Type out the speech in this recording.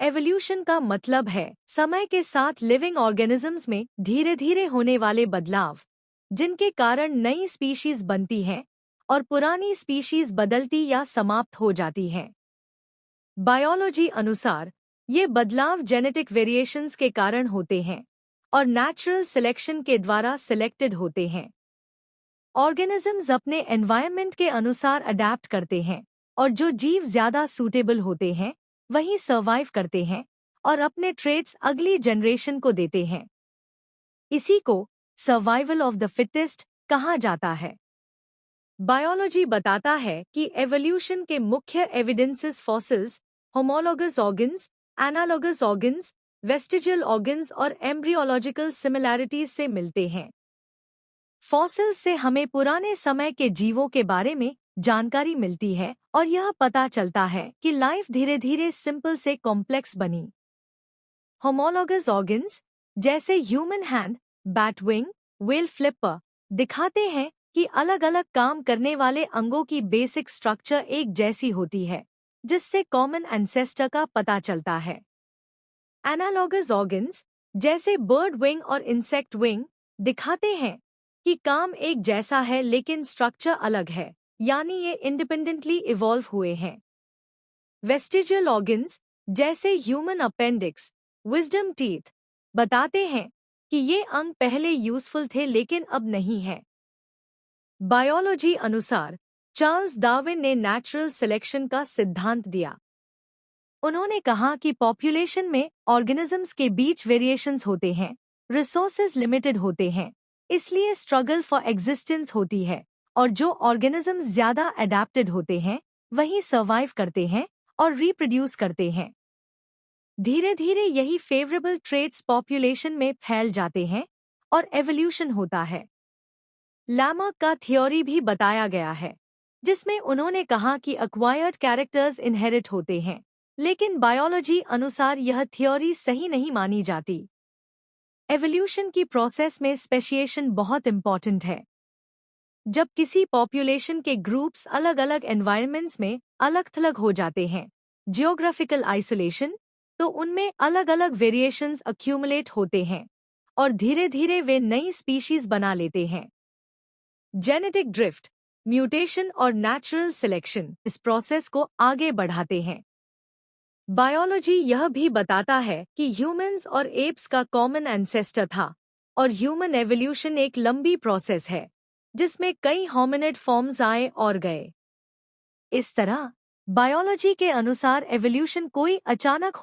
Evolution का मतलब है समय के साथ लिविंग ऑर्गेनिजम्स में धीरे धीरे होने वाले बदलाव, जिनके कारण नई स्पीशीज बनती हैं और पुरानी स्पीशीज बदलती या समाप्त हो जाती हैं। बायोलॉजी अनुसार ये बदलाव जेनेटिक वेरिएशंस के कारण होते हैं और नेचुरल सिलेक्शन के द्वारा सिलेक्टेड होते हैं। ऑर्गेनिजम्स अपने एनवायरनमेंट के अनुसार अडैप्ट करते हैं और जो जीव ज्यादा सूटेबल होते हैं वही सर्वाइव करते हैं और अपने ट्रेट्स अगली जनरेशन को देते हैं। इसी को सर्वाइवल ऑफ द फिटेस्ट कहा जाता है। बायोलॉजी बताता है कि एवोल्यूशन के मुख्य evidences fossils, homologous organs, analogous organs, vestigial organs और एम्ब्रियोलॉजिकल सिमिलैरिटीज से मिलते हैं। फॉसिल्स से हमें पुराने समय के जीवों के बारे में जानकारी मिलती है और यह पता चलता है कि लाइफ धीरे धीरे सिंपल से कॉम्प्लेक्स बनी। होमोलॉगस ऑर्गन्स जैसे human hand, bat wing, whale flipper दिखाते हैं कि अलग अलग काम करने वाले अंगों की बेसिक स्ट्रक्चर एक जैसी होती है, जिससे कॉमन एंसेस्टर का पता चलता है। एनालॉगस ऑर्गन्स जैसे बर्ड विंग और इंसेक्ट विंग दिखाते हैं कि काम एक जैसा है लेकिन स्ट्रक्चर अलग है, यानी ये इंडिपेंडेंटली इवॉल्व हुए हैं। वेस्टिजियल ऑर्गन्स जैसे ह्यूमन अपेंडिक्स, विजडम टीथ बताते हैं कि ये अंग पहले यूजफुल थे लेकिन अब नहीं है। बायोलॉजी अनुसार चार्ल्स डार्विन ने नेचुरल सिलेक्शन का सिद्धांत दिया। उन्होंने कहा कि पॉपुलेशन में ऑर्गेनिजम्स के बीच वेरिएशंस होते हैं, रिसोर्सेज लिमिटेड होते हैं, इसलिए स्ट्रगल फॉर एग्जिस्टेंस होती है और जो ऑर्गेनिजम्स ज्यादा अडेप्टेड होते हैं वही सर्वाइव करते हैं और रिप्रोड्यूस करते हैं। धीरे धीरे यही फेवरेबल ट्रेट्स पॉपुलेशन में फैल जाते हैं और एवोल्यूशन होता है। लामार्क का थ्योरी भी बताया गया है, जिसमें उन्होंने कहा कि एक्वायर्ड कैरेक्टर्स इनहेरिट होते हैं, लेकिन बायोलॉजी अनुसार यह थ्योरी सही नहीं मानी जाती। एवोल्यूशन की प्रोसेस में स्पेशिएशन बहुत इंपॉर्टेंट है। जब किसी पॉपुलेशन के ग्रुप्स अलग अलग एनवायरनमेंट्स में अलग थलग हो जाते हैं, जियोग्राफिकल आइसोलेशन, तो उनमें अलग अलग वेरिएशंस अक्यूमुलेट होते हैं और धीरे धीरे वे नई स्पीशीज बना लेते हैं। जेनेटिक ड्रिफ्ट, म्यूटेशन और नेचुरल सिलेक्शन इस प्रोसेस को आगे बढ़ाते हैं। बायोलॉजी यह भी बताता है कि ह्यूमंस और एप्स का कॉमन एंसेस्टर था और ह्यूमन एवोल्यूशन एक लंबी प्रोसेस है जिसमें कई होमिनिड फॉर्म्स आए और गए। इस तरह बायोलॉजी के अनुसार एवोल्यूशन कोई अचानक